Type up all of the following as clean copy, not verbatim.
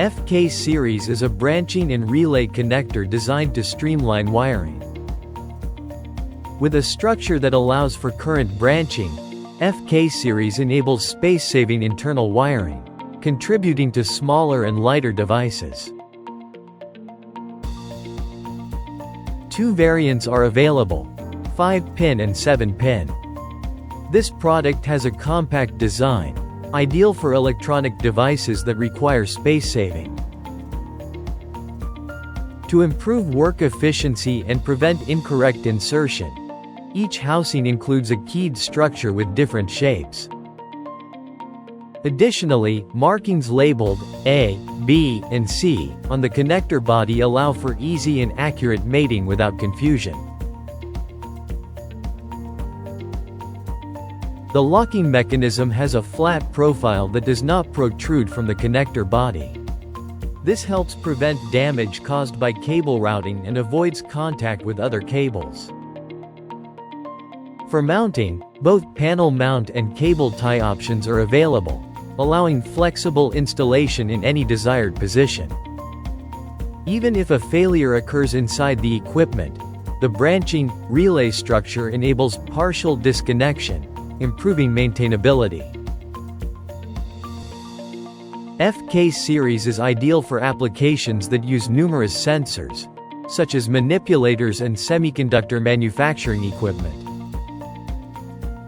FK series is a branching and relay connector designed to streamline wiring. With a structure that allows for current branching, FK series enables space-saving internal wiring, contributing to smaller and lighter devices. Two variants are available: 5-pin and 7-pin. This product has a compact design, ideal for electronic devices that require space saving. To improve work efficiency and prevent incorrect insertion, each housing includes a keyed structure with different shapes. Additionally, markings labeled A, B, and C on the connector body allow for easy and accurate mating without confusion. The locking mechanism has a flat profile that does not protrude from the connector body. This helps prevent damage caused by cable routing and avoids contact with other cables. For mounting, both panel mount and cable tie options are available, allowing flexible installation in any desired position. Even if a failure occurs inside the equipment, the branching relay structure enables partial disconnection, improving maintainability. FK series is ideal for applications that use numerous sensors, such as manipulators and semiconductor manufacturing equipment.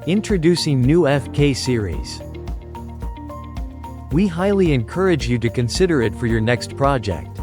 Introducing new FK series. We highly encourage you to consider it for your next project.